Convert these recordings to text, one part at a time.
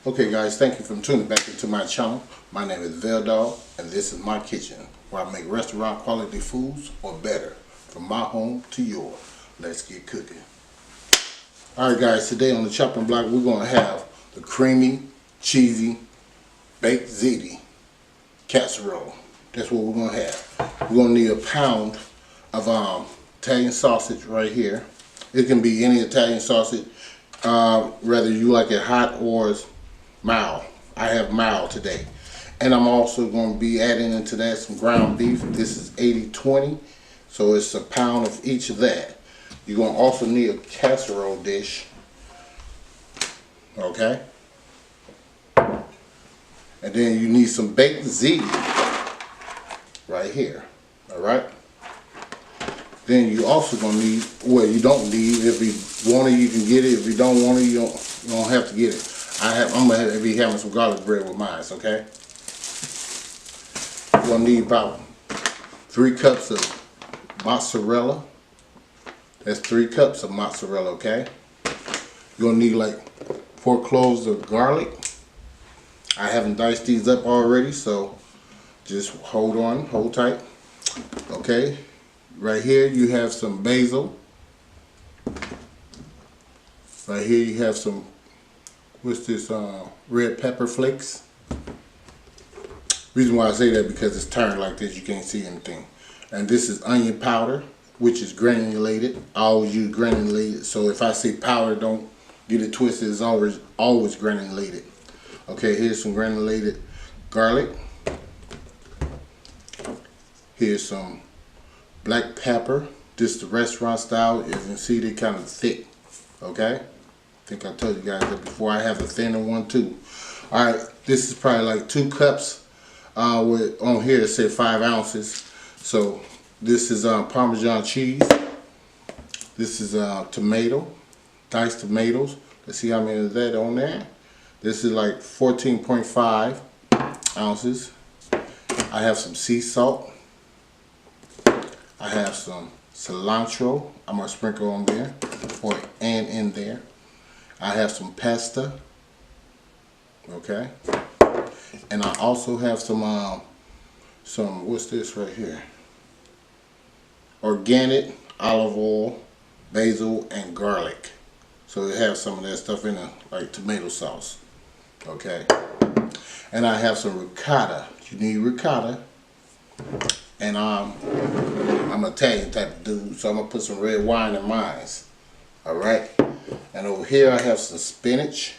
Okay guys, thank you for tuning back into my channel. My name is Veldog and this is my kitchen where I make restaurant quality foods or better from my home to yours. Let's get cooking. Alright guys, today on the chopping block we're going to have the creamy, cheesy, baked ziti casserole. That's what we're going to have. We're going to need a pound of Italian sausage right here. It can be any Italian sausage, whether you like it hot or mild. I have mild today. And I'm also going to be adding into that some ground beef. This is 80-20, so it's a pound of each of that. You're going to also need a casserole dish, okay? And then you need some baked ziti right here, all right? Then you also going to need, well, you don't need, if you want it you can get it, if you don't want it you don't have to get it. I'm going to be having some garlic bread with mine, okay? You're going to need about 3 cups of mozzarella. That's 3 cups of mozzarella, okay? You're going to need like 4 cloves of garlic. I haven't diced these up already, so just hold on, hold tight. Okay, right here you have some basil. Right here you have some, what's this, red pepper flakes. Reason why I say that because it's turned like this, you can't see anything. And this is onion powder, which is granulated. I always use granulated, so if I say powder, don't get it twisted. It's always granulated. Okay, here's some granulated garlic. Here's some black pepper. This is the restaurant style. As you can see, they're kind of thick. Okay, I think I told you guys that before. I have a thinner one too. All right, this is probably like 2 cups. With on here it said 5 ounces. So this is Parmesan cheese. This is tomato, diced tomatoes. Let's see how many of that on there. This is like 14.5 ounces. I have some sea salt. I have some cilantro. I'm gonna sprinkle on there, and in there. I have some pasta. Okay. And I also have some what's this right here? Organic olive oil, basil, and garlic. So it has some of that stuff in it, like tomato sauce. Okay. And I have some ricotta. You need ricotta. And I'm an Italian type of dude, so I'm gonna put some red wine in mine. All right. And over here I have some spinach.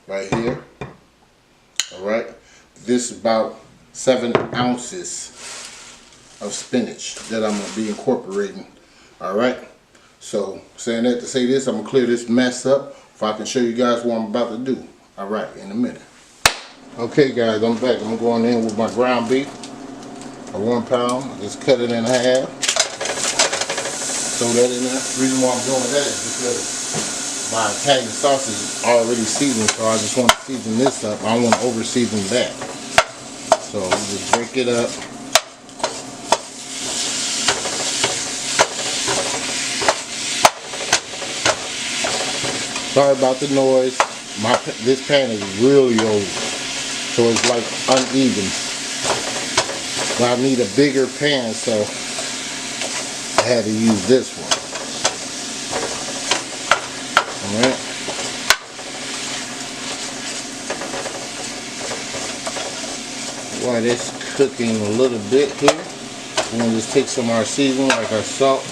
Right here. All right. This is about 7 ounces of spinach that I'm gonna be incorporating. All right. So saying that to say this, I'm gonna clear this mess up if I can show you guys what I'm about to do. All right, in a minute. Okay, guys, I'm back. I'm going in with my ground beef, a 1 pound. I just cut it in half. Throw that in there. The reason why I'm doing that is because my Italian sausage is already seasoned, so I just want to season this up. I don't want to over season that. So just break it up. Sorry about the noise. This pan is really old, so it's like uneven. But I need a bigger pan, so I had to use this one. Alright. While it's cooking a little bit here, we're going to just take some of our seasoning, like our salt.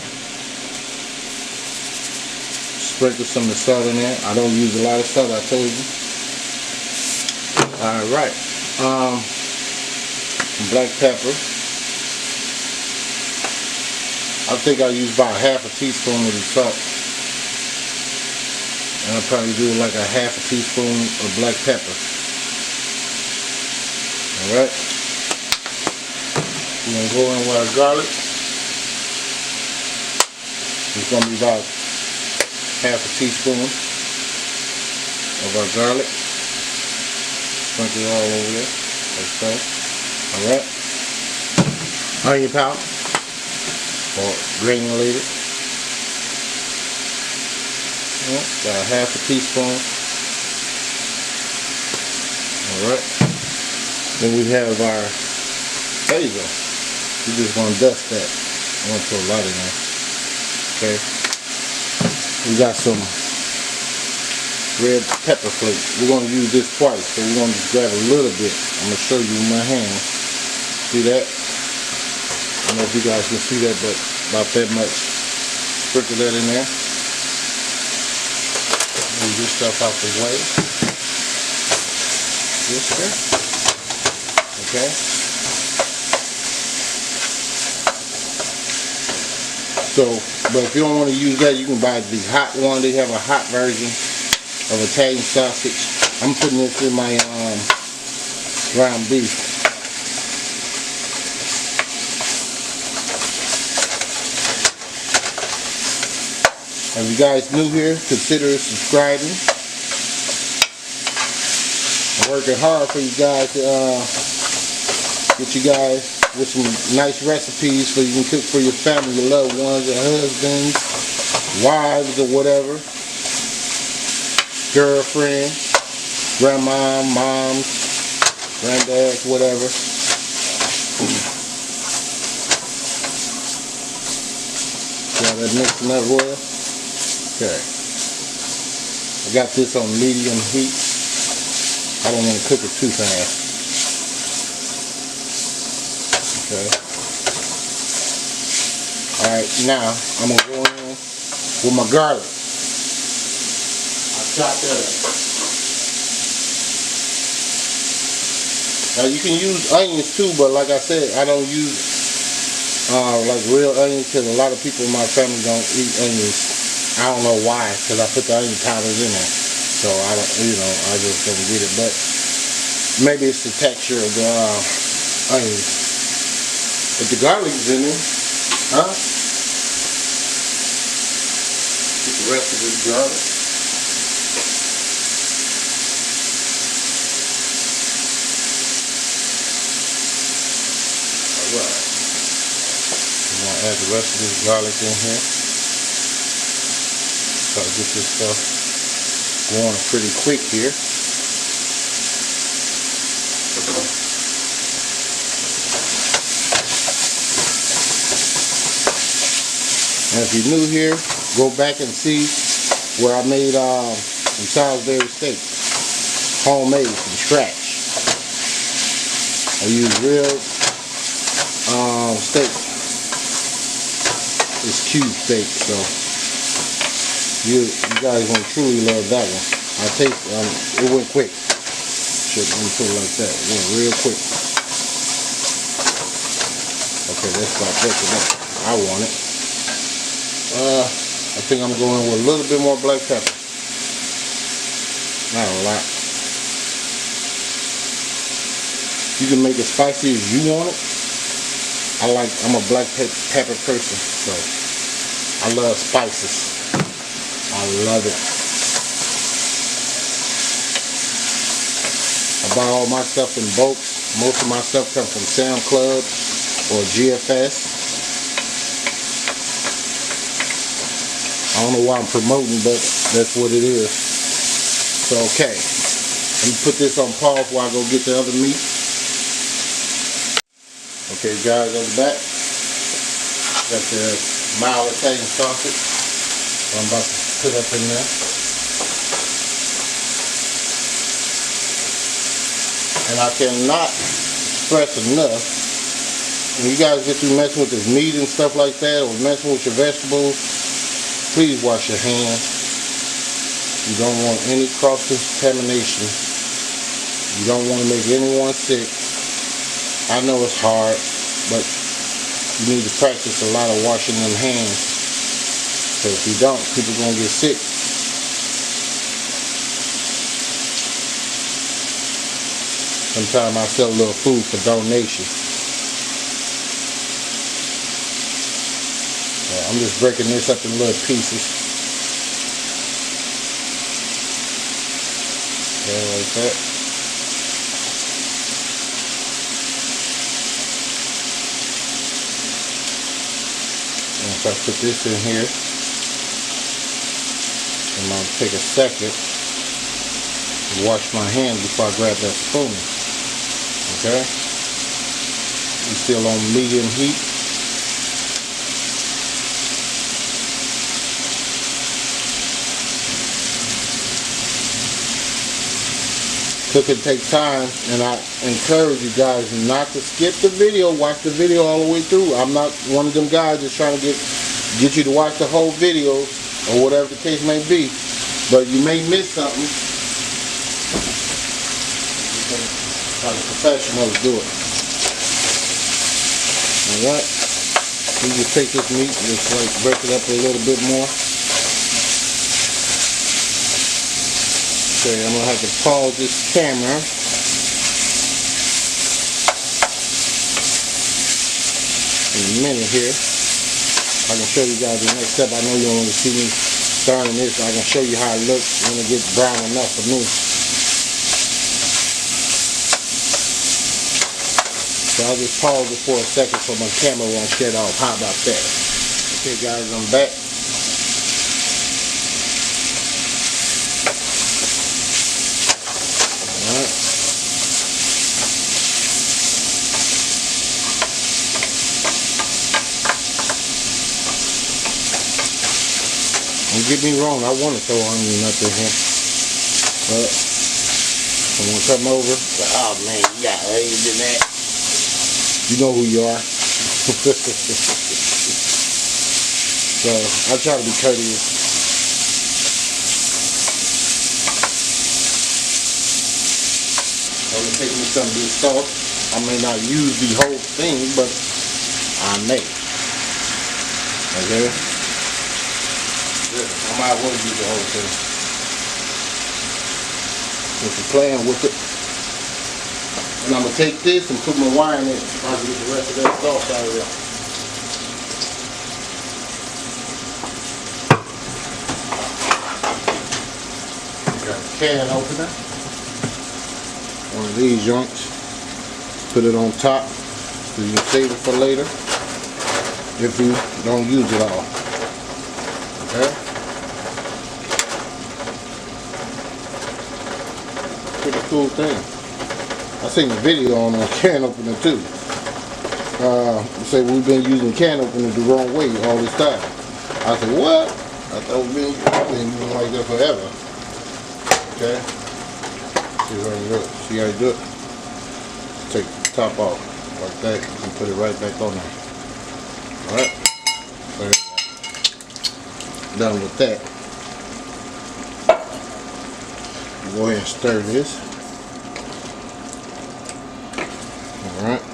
Sprinkle some of the salt in there. I don't use a lot of salt, I told you. Alright. Black pepper. I think I use about 1/2 teaspoon of the salt. And I'll probably do like a 1/2 teaspoon of black pepper. Alright. We're going to go in with our garlic. It's going to be about 1/2 teaspoon of our garlic. Sprinkle it all over there, like so. Alright. Onion powder, or granulated. About 1/2 teaspoon Alright. Then we have our basil. We're just gonna dust that. I want to put a lot in there. Okay. We got some red pepper flakes. We're gonna use this twice, so we're gonna just grab a little bit. I'm gonna show you with my hand. See that? I don't know if you guys can see that, but about that much. Sprinkle that in there. Move this stuff out the way. This there. Okay. So, but if you don't want to use that, you can buy the hot one. They have a hot version of Italian sausage. I'm putting this in my ground beef. If you guys new here, consider subscribing. I'm working hard for you guys to get you guys with some nice recipes so you can cook for your family, your loved ones, your husbands, wives, or whatever. Girlfriend, grandma, moms, granddads, whatever. Got that mixing up well. Okay. I got this on medium heat. I don't want to cook it too fast. Okay. Alright, now I'm going to go in with my garlic. Chop that up. Now you can use onions too, but like I said, I don't use like real onions because a lot of people in my family don't eat onions. I don't know why, because I put the onion powders in there, so I don't, I just don't get it. But maybe it's the texture of the onions. But the garlic's in there, huh? Get the rest of this garlic. Alright. I'm going to add the rest of this garlic in here. Try to get this stuff going pretty quick here. And if you're new here, go back and see where I made some Salisbury steak, homemade from scratch. I use real steak. It's cube steak, so you guys gonna truly love that one. I taste it went quick. Let me put it like that. It went real quick. Okay, let's start breaking up. I want it. I think I'm going with a little bit more black pepper. Not a lot. You can make it spicy as you want it. I'm a black pepper person, so I love spices. I love it. I buy all my stuff in bulk. Most of my stuff comes from Sam Club or GFS. I don't know why I'm promoting, but that's what it is. So, okay. Let me put this on pause while I go get the other meat. Okay, guys, on the back. Got the mild Italian sausage. I'm about to put up in there. And I cannot stress enough, when you guys get through messing with this meat and stuff like that, or messing with your vegetables, please wash your hands. You don't want any cross-contamination. You don't want to make anyone sick. I know it's hard, but you need to practice a lot of washing them hands. So if you don't, people are going to get sick. Sometimes I sell a little food for donation. So I'm just breaking this up in little pieces. Okay, like that. Once I put this in here, I'm going to take a second Wash my hands before I grab that spoon. Okay? We're still on medium heat. Cooking takes time, and I encourage you guys not to skip the video. Watch the video all the way through. I'm not one of them guys that's trying to get you to watch the whole video or whatever the case may be. But you may miss something. How the professionals do it. Alright. We just take this meat and just like break it up a little bit more. Okay, I'm gonna have to pause this camera. In a minute here. I can show you guys the next step. I know you don't want to see me stirring this. I can show you how it looks when it gets brown enough for me. So I'll just pause it for a second so my camera won't shut off. How about that? Okay guys, I'm back. Alright. Don't get me wrong, I want to throw onion up in here. But someone come over, oh man, you got onions in that. You know who you are. So I try to be courteous. I'm gonna take me some of this sauce. I may not use the whole thing, but I may. Okay? I might as well use the whole thing. If you're playing with it. And I'm going to take this and put my wine in it. I'll get the rest of that sauce out of there. Got a can opener. One of these joints. Put it on top so you can save it for later if you don't use it all. Okay? Pretty cool thing. I seen the video on a can opener too. Say we've been using can opener the wrong way all this time. I said, what? I thought we've been using like that forever. Okay. See how you do it. See how you do it? Take the top off like that and put it right back on there. Alright. So done with that. Go ahead and stir this. Alright.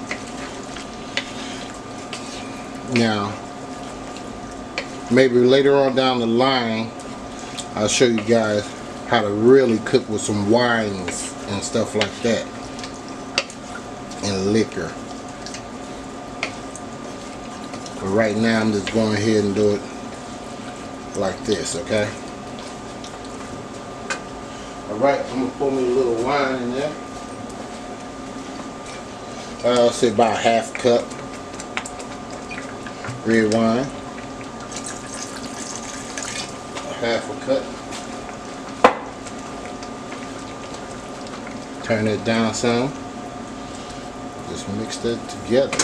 Now, maybe later on down the line, I'll show you guys how to really cook with some wines and stuff like that. And liquor. But right now, I'm just going ahead and do it like this, okay? Alright, I'm going to pour me a little wine in there. I'll say about a half cup red wine. Half a cup. Turn it down some. Just mix that together.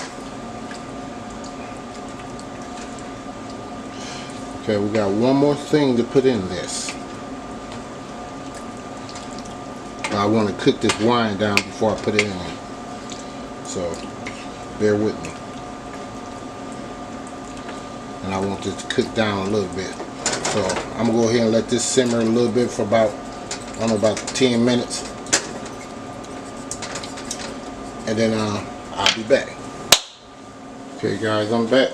Okay, we got one more thing to put in this. I want to cook this wine down before I put it in. So, bear with me. And I want this to cook down a little bit. So, I'm going to go ahead and let this simmer a little bit for about, I don't know, about 10 minutes. And then I'll be back. Okay guys, I'm back.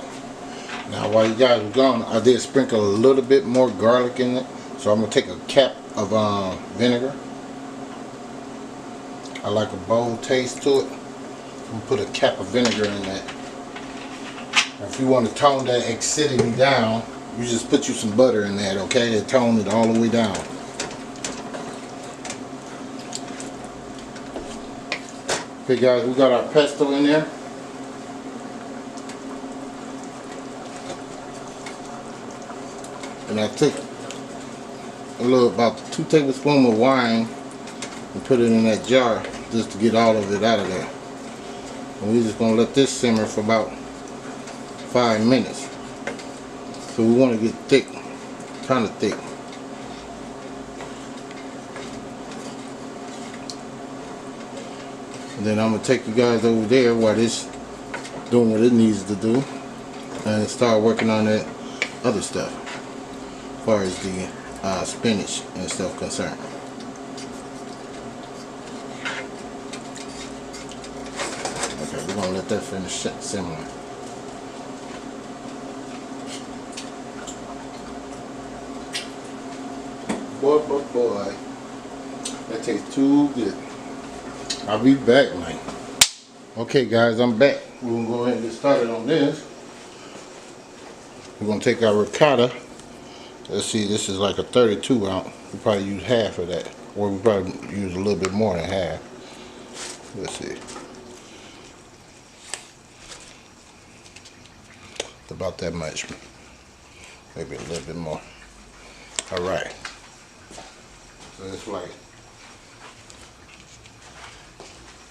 Now while you guys were gone, I did sprinkle a little bit more garlic in it. So I'm going to take a cap of vinegar. I like a bold taste to it. I'm going to put a cap of vinegar in that. Now, if you want to tone that acidity down, you just put you some butter in that, okay? To tone it all the way down. Okay guys, we got our pesto in there. And I took a little, about 2 tablespoons of wine and put it in that jar just to get all of it out of there. And we're just gonna let this simmer for about 5 minutes. So we want to get thick, kind of thick. And then I'm gonna take you guys over there while this doing what it needs to do, and start working on that other stuff, as far as the spinach and stuff concerned. Okay, we're gonna let that finish simmering. Boy, that tastes too good. I'll be back, man. Okay, guys, I'm back. We're gonna go ahead and get started on this. We're gonna take our ricotta. Let's see, this is like a 32 ounce. We probably use half of that, or we probably use a little bit more than half. Let's see. About that much, maybe a little bit more. All right. So it's like,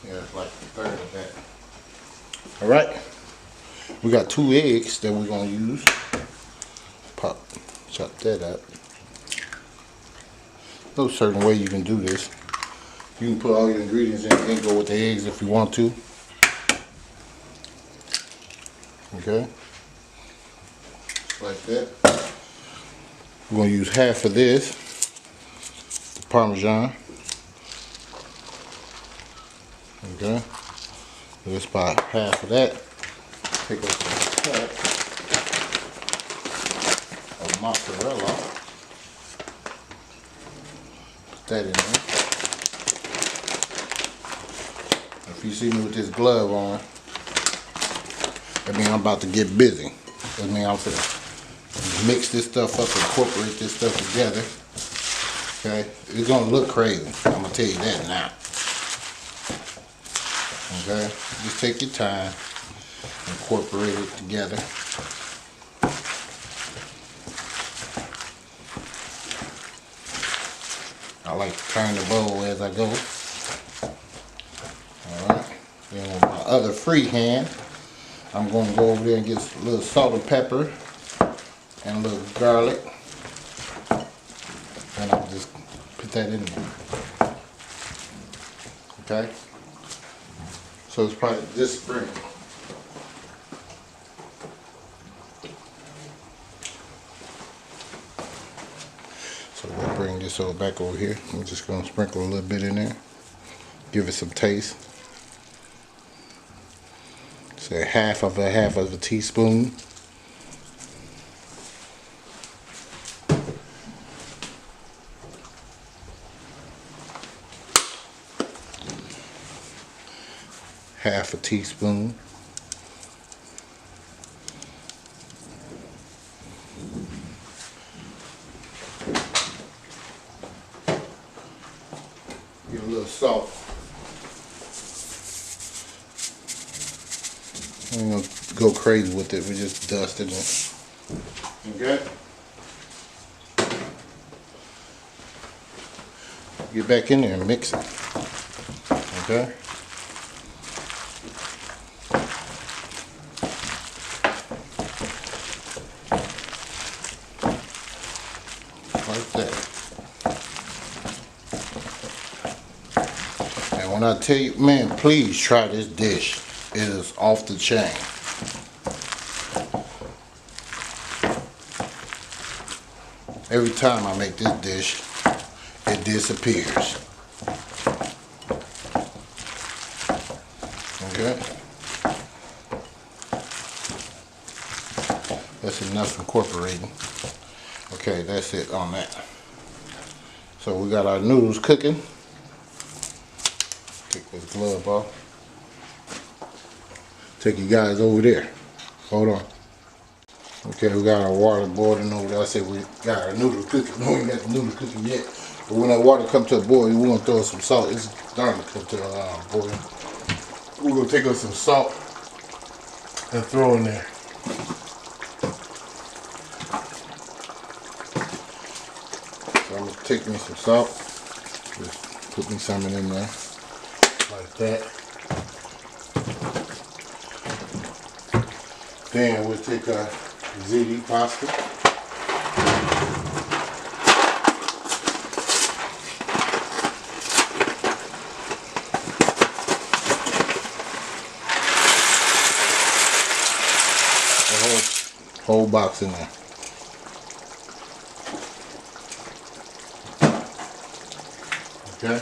yeah, it's like a third of that. All right. We got 2 eggs that we're gonna use. Chop that up. No certain way you can do this. You can put all your ingredients in and go with the eggs if you want to. Okay. Like that. We're gonna use half of this, the Parmesan. Okay. So it's about half of that. Take up some cut of mozzarella. Put that in there. If you see me with this glove on, that means I'm about to get busy. That means I'm finna mix this stuff up, incorporate this stuff together. Okay, it's gonna look crazy. I'm gonna tell you that now. Okay, just take your time, incorporate it together. I like to turn the bowl as I go. All right. Then with my other free hand, I'm gonna go over there and get a little salt and pepper and a little garlic, and I'll just put that in there. Okay, so it's probably this spring. So we'll bring this over back over here. I'm just gonna sprinkle a little bit in there, give it some taste. Say half of a teaspoon. Half a teaspoon. Give a little salt. We ain't gonna go crazy with it. We're just dusting it. Okay. Get back in there and mix it. Okay. Like that. And when I tell you, man, please try this dish. It is off the chain. Every time I make this dish, it disappears. Okay. That's enough incorporating. Okay, that's it on that. So we got our noodles cooking. Take this glove off. Take you guys over there. Hold on. Okay, we got our water boiling over there. I said we got our noodles cooking. No, we ain't got the noodles cooking yet. But when that water comes to a boil, we're gonna throw some salt. It's starting to come to a boil. We're gonna take us some salt and throw in there. So I'm gonna take me some salt. Just Put me some in there, like that. Then we'll take our ziti pasta. The whole box in there. Okay.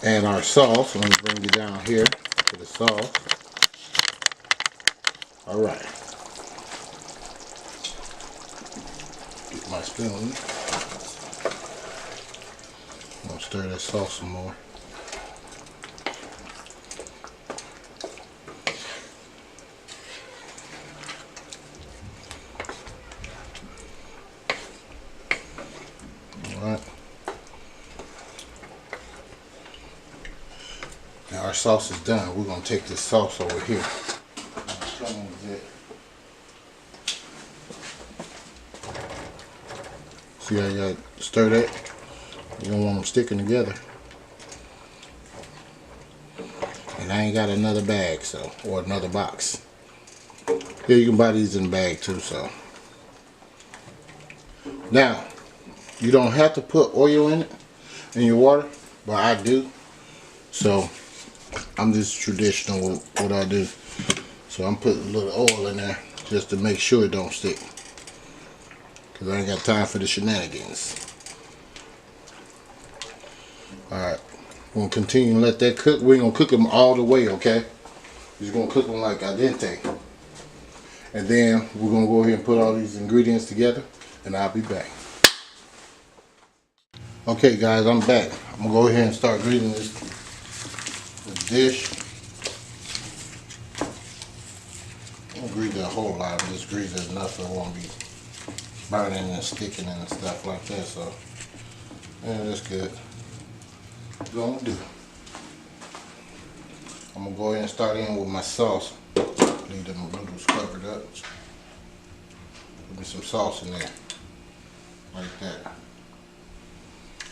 And our sauce, I'm going to bring you down here to the sauce. Alright. Get my spoon. I'm going to stir that sauce some more. Alright. Now our sauce is done. We're going to take this sauce over here. See how you got to stir that? You don't want them sticking together. And I ain't got another bag, so, or another box. Yeah, you can buy these in a bag too, so. Now, you don't have to put oil in it, in your water, but I do. So, I'm just traditional with what I do. So I'm putting a little oil in there just to make sure it don't stick. Because I ain't got time for the shenanigans. Alright, we're going to continue to let that cook. We ain't going to cook them all the way, okay? We're just going to cook them like al dente. And then we're going to go ahead and put all these ingredients together, and I'll be back. Okay guys, I'm back. I'm going to go ahead and start greasing this dish. I don't grease it a whole lot, I just grease it enough so it won't be burning and sticking and stuff like that, so yeah, that's good. Gonna do. I'm gonna go ahead and start in with my sauce. Leave them noodles covered up. Put me some sauce in there. Like that.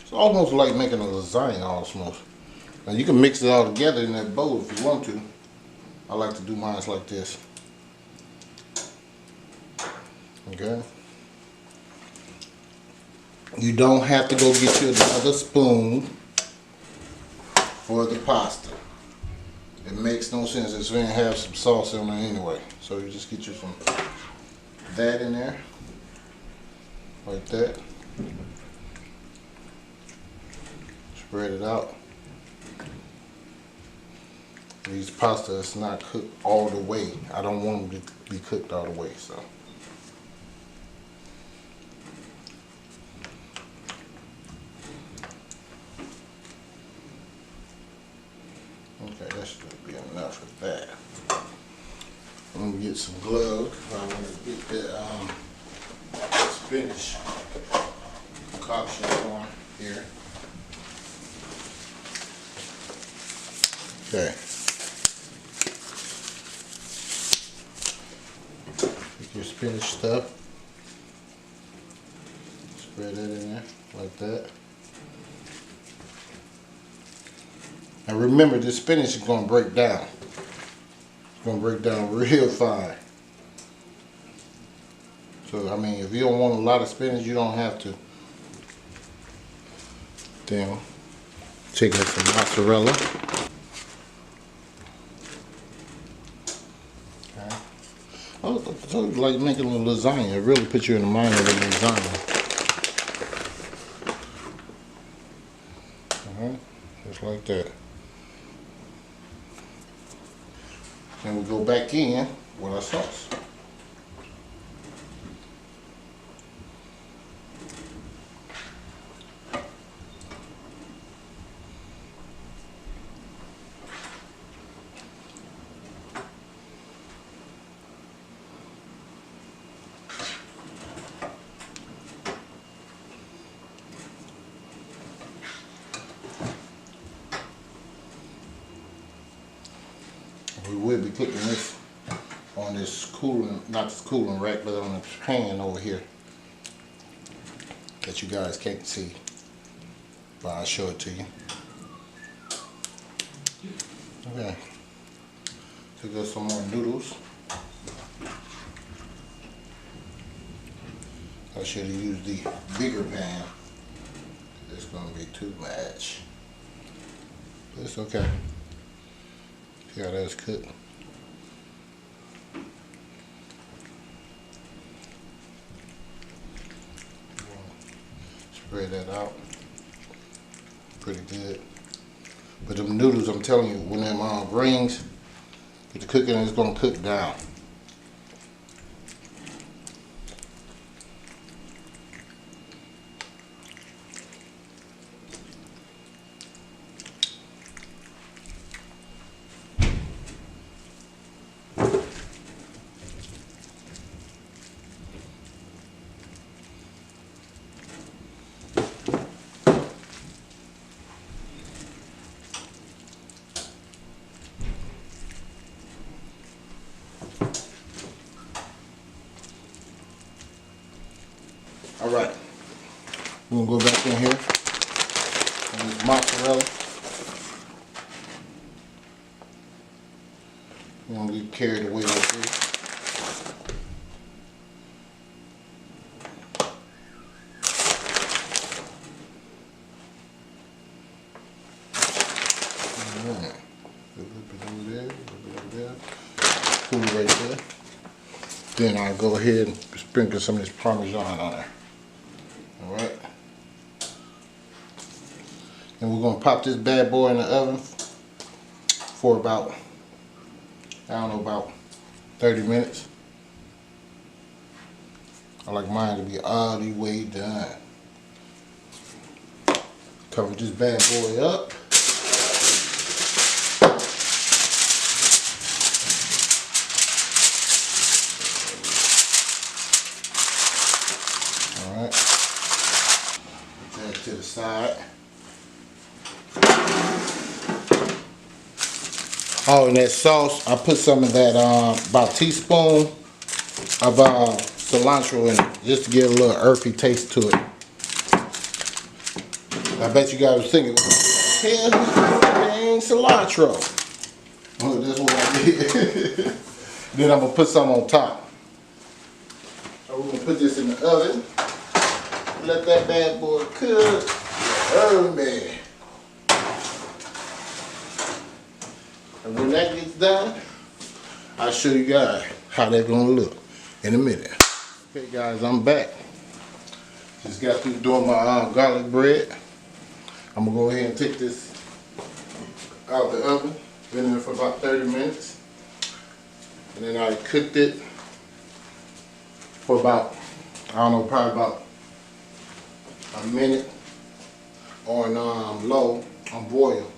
It's almost like making a lasagna almost. Now you can mix it all together in that bowl if you want to. I like to do mine like this. Okay. You don't have to go get you another spoon for the pasta. It makes no sense. It's going to have some sauce in there anyway. So you just get you some that in there. Like that. Spread it out. These pasta is not cooked all the way. I don't want them to be cooked all the way, so. Okay, that should be enough of that. I'm gonna get some gloves. I want to get that spinach concoction going here. Okay. Take your spinach stuff. Spread that in there like that. Now remember, this spinach is going to break down. It's going to break down real fine. So, I mean, if you don't want a lot of spinach, you don't have to. Then, take out some mozzarella. Okay. I like making a lasagna. It really puts you in the mind of a lasagna. Just like that. Then we go back in with our sauce. We will be cooking this on this cooling, not this cooling rack, but on the pan over here that you guys can't see. but I'll show it to you. Okay. Took us some more noodles. I should have used the bigger pan. It's gonna be too much. But it's okay. See how that's cooked. Spread that out. Pretty good. But them noodles, I'm telling you, when them greens get the cooking, it's gonna cook down. All right, we're gonna go back in here on this mozzarella. We don't get carried away like this. Alright, a little bit over there, a little bit over there. Cool right there. Then I'll go ahead and sprinkle some of this Parmesan on there. Alright. And we're gonna pop this bad boy in the oven for about, I don't know, about 30 minutes. I like mine to be all the way done. Cover this bad boy up. Alright. Put that to the side. Oh, and that sauce, I put some of that, about a teaspoon of cilantro in it, just to get a little earthy taste to it. I bet you guys was thinking, hell, dang cilantro. Well, that's what I did. Then I'm gonna put some on top. So we're gonna put this in the oven. Let that bad boy cook. Oh man. And when that gets done, I'll show you guys how that's gonna look in a minute. Okay guys, I'm back. Just got through doing my garlic bread. I'm gonna go ahead and take this out of the oven. Been in there for about 30 minutes. And then I cooked it for about, I don't know, probably about a minute on low, on boil.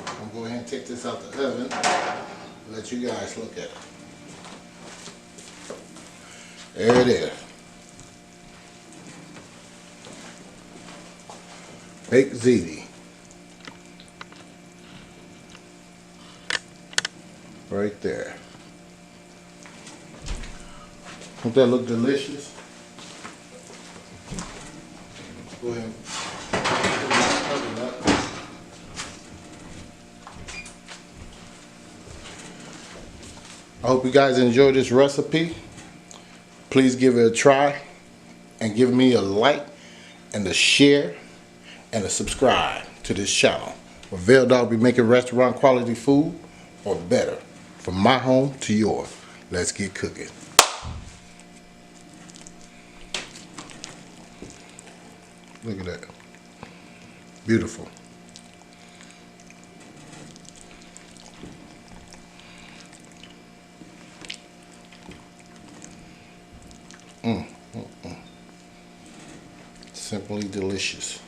I'm gonna go ahead and take this out the oven and let you guys look at it. There it is. Baked ziti. Right there. Don't that look delicious? Go ahead. I hope you guys enjoyed this recipe. Please give it a try and give me a like and a share and a subscribe to this channel, where Veil Dog be making restaurant quality food or better, from my home to yours. Let's get cooking. Look at that. Beautiful. Simply delicious.